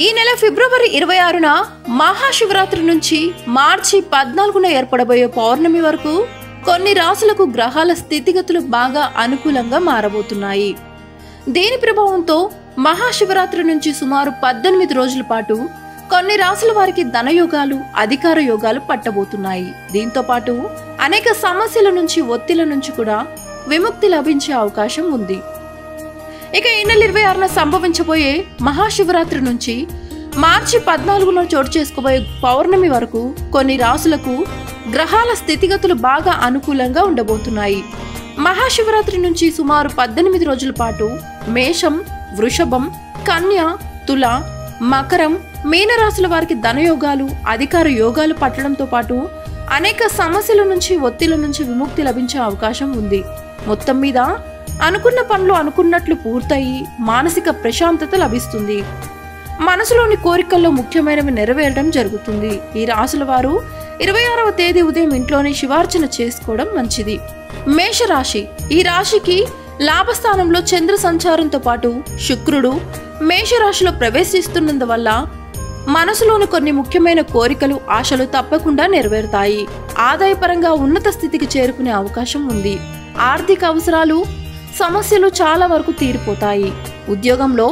ఈ నెల ఫిబ్రవరి 26న మహాశివరాత్రి నుంచి మార్చి 14న ఏర్పడబోయే పౌర్ణమి వరకు కొన్ని రాశులకు గ్రహాల స్థితిగతులు బాగా అనుకూలంగా మారబోతున్నాయి. దీని ప్రభావంతో మహాశివరాత్రి నుంచి సుమారు 18 రోజుల పాటు కొన్ని రాశుల వారికి ధనయోగాలు, అధికార యోగాలు పట్టబోతున్నాయి. దీంతో పాటు అనేక సమస్యల నుంచి, ఒత్తిళ్ల నుంచి కూడా విముక్తి లభించే అవకాశం ఉంది. ఇక ఈ నెల 26న సంభవించబోయే మహాశివరాత్రి నుంచి మార్చి 14న చోటు చేసుకోబోయే పౌర్ణమి వరకు కొన్ని రాశులకు గ్రహాల స్థితిగతులు బాగా అనుకూలంగా ఉండబోతున్నాయి. మహాశివరాత్రి నుంచి సుమారు 18 రోజుల పాటు మేషం, వృషభం, కన్య, తుల, మకరం, మీనరాశుల వారికి ధనయోగాలు, అధికార యోగాలు పట్టడంతో పాటు అనేక సమస్యల నుంచి, ఒత్తిళ్ల నుంచి విముక్తి లభించే అవకాశం ఉంది. మొత్తం మీద అనుకున్న పనులు అనుకున్నట్లు పూర్తయి మానసిక ప్రశాంతత లభిస్తుంది. మనసులోని కోరికల్లో ముఖ్యమైనవి నెరవేరడం జరుగుతుంది. ఈ రాశుల వారు 26వ తేదీ ఉదయం ఇంట్లోనే శివార్చన చేసుకోవడం మంచిది. మేషరాశి. ఈ రాశికి లాభస్థానంలో చంద్ర సంచారంతో పాటు శుక్రుడు మేషరాశిలో ప్రవేశిస్తున్నందువల్ల మనసులోని కొన్ని ముఖ్యమైన కోరికలు, ఆశలు తప్పకుండా నెరవేరుతాయి. ఆదాయపరంగా ఉన్నత స్థితికి చేరుకునే అవకాశం ఉంది. ఆర్థిక అవసరాలు, సమస్యలు చాలా వరకు తీరిపోతాయి. ఉద్యోగంలో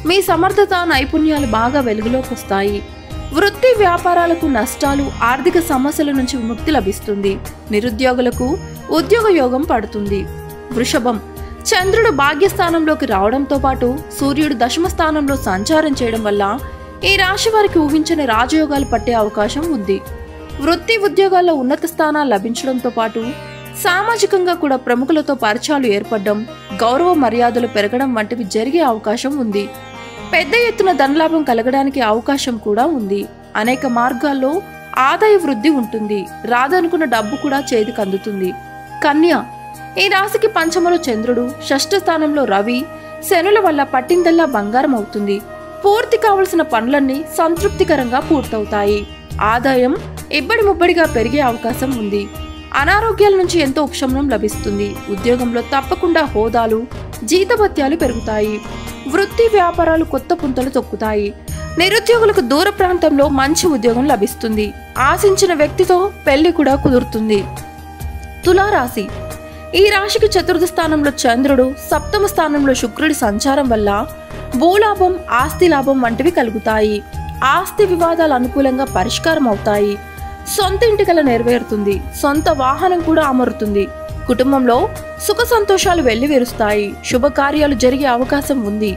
మీ సమర్థత, నైపుణ్యాలు బాగా వెలుగులోకి వస్తాయి. వృత్తి వ్యాపారాలకు నష్టాలు, ఆర్థిక సమస్యల నుంచి విముక్తి లభిస్తుంది. నిరుద్యోగులకు ఉద్యోగ యోగం పడుతుంది. వృషభం. చంద్రుడు భాగ్యస్థానంలోకి రావడంతో పాటు సూర్యుడు దశమ స్థానంలో సంచారం చేయడం వల్ల ఈ రాశి వారికి ఊహించని రాజయోగాలు పట్టే అవకాశం ఉంది. వృత్తి ఉద్యోగాల్లో ఉన్నత స్థానాలు లభించడంతో పాటు సామాజికంగా కూడా ప్రముఖులతో పరిచయాలు ఏర్పడడం, గౌరవ మర్యాదలు పెరగడం వంటివి జరిగే అవకాశం ఉంది. పెద్ద ఎత్తున ధనలాభం కలగడానికి అవకాశం కూడా ఉంది. అనేక మార్గాల్లో ఆదాయ వృద్ధి ఉంటుంది. రాదనుకున్న డబ్బు కూడా చేతికి అందుతుంది. కన్య. ఈ రాశికి పంచమలో చంద్రుడు, షష్ఠ స్థానంలో రవి, శనుల వల్ల పట్టిందల్లా బంగారం అవుతుంది. పూర్తి కావలసిన పనులన్నీ సంతృప్తికరంగా పూర్తవుతాయి. ఆదాయం ఇబ్బడి ముబ్బడిగా పెరిగే అవకాశం ఉంది. అనారోగ్యాల నుంచి ఎంతో ఉపశమనం లభిస్తుంది. ఉద్యోగంలో తప్పకుండా హోదాలు, జీతభత్యాలు పెరుగుతాయి. వృత్తి వ్యాపారాలు కొత్త పుంతలు తొక్కుతాయి. నిరుద్యోగులకు దూర ప్రాంతంలో మంచి ఉద్యోగం లభిస్తుంది. ఆశించిన వ్యక్తితో పెళ్లి కూడా కుదురుతుంది. తులారాశి. ఈ రాశికి చతుర్థ స్థానంలో చంద్రుడు, సప్తమ స్థానంలో శుక్రుడి సంచారం వల్ల భూలాభం, ఆస్తి లాభం వంటివి కలుగుతాయి. ఆస్తి వివాదాలు అనుకూలంగా పరిష్కారం అవుతాయి. సొంత ఇంటికల నెరవేరుతుంది. సొంత వాహనం కూడా అమరుతుంది. కుటుంబంలో సుఖ సంతోషాలు వెల్లివిరుస్తాయి. శుభకార్యాలు జరిగే అవకాశం ఉంది.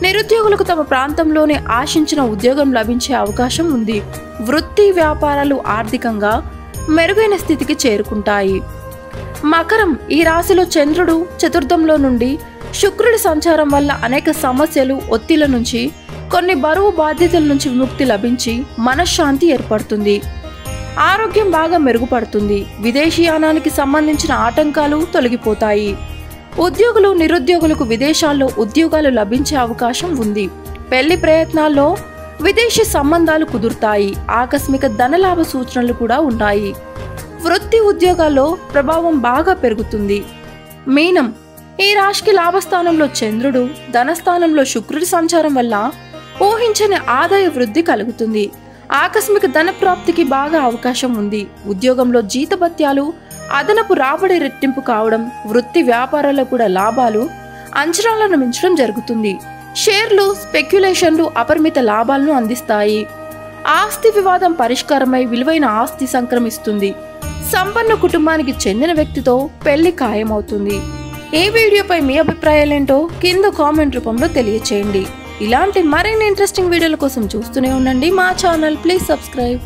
నిరుద్యోగులకు తమ ప్రాంతంలోనే ఆశించిన ఉద్యోగం లభించే అవకాశం ఉంది. వృత్తి వ్యాపారాలు ఆర్థికంగా మెరుగైన స్థితికి చేరుకుంటాయి. మకరం. ఈ రాశిలో చంద్రుడు చతుర్థంలో నుండి శుక్రుడి సంచారం వల్ల అనేక సమస్యలు, ఒత్తిళ్ల నుంచి, కొన్ని బరువు బాధ్యతల నుంచి విముక్తి లభించి మనశ్శాంతి ఏర్పడుతుంది. ఆరోగ్యం బాగా మెరుగుపడుతుంది. విదేశీయానానికి సంబంధించిన ఆటంకాలు తొలగిపోతాయి. ఉద్యోగులు, నిరుద్యోగులకు విదేశాల్లో ఉద్యోగాలు లభించే అవకాశం ఉంది. పెళ్లి ప్రయత్నాల్లో విదేశీ సంబంధాలు కుదురుతాయి. ఆకస్మిక ధనలాభ సూచనలు కూడా ఉన్నాయి. వృత్తి ఉద్యోగాల్లో ప్రభావం బాగా పెరుగుతుంది. మీనం. ఈ రాశికి లాభస్థానంలో చంద్రుడు, ధనస్థానంలో శుక్రుడి సంచారం వల్ల ఊహించని ఆదాయ వృద్ధి కలుగుతుంది. ఆకస్మిక ధన ప్రాప్తికి బాగా అవకాశం ఉంది. ఉద్యోగంలో జీతభత్యాలు, అదనపు రాబడి రెట్టింపు కావడం, వృత్తి వ్యాపారాల్లో కూడా లాభాలు అంచనాలను మించడం జరుగుతుంది. షేర్లు, స్పెక్యులేషన్లు అపరిమిత లాభాలను అందిస్తాయి. ఆస్తి వివాదం పరిష్కారమై విలువైన ఆస్తి సంక్రమిస్తుంది. సంపన్న కుటుంబానికి చెందిన వ్యక్తితో పెళ్లి ఖాయమవుతుంది. ఈ వీడియోపై మీ అభిప్రాయాలేంటో కింద కామెంట్ రూపంలో తెలియచేయండి. ఇలాంటి మరిన్ని ఇంట్రెస్టింగ్ వీడియోల కోసం చూస్తూనే ఉండండి మా ఛానల్. Please subscribe.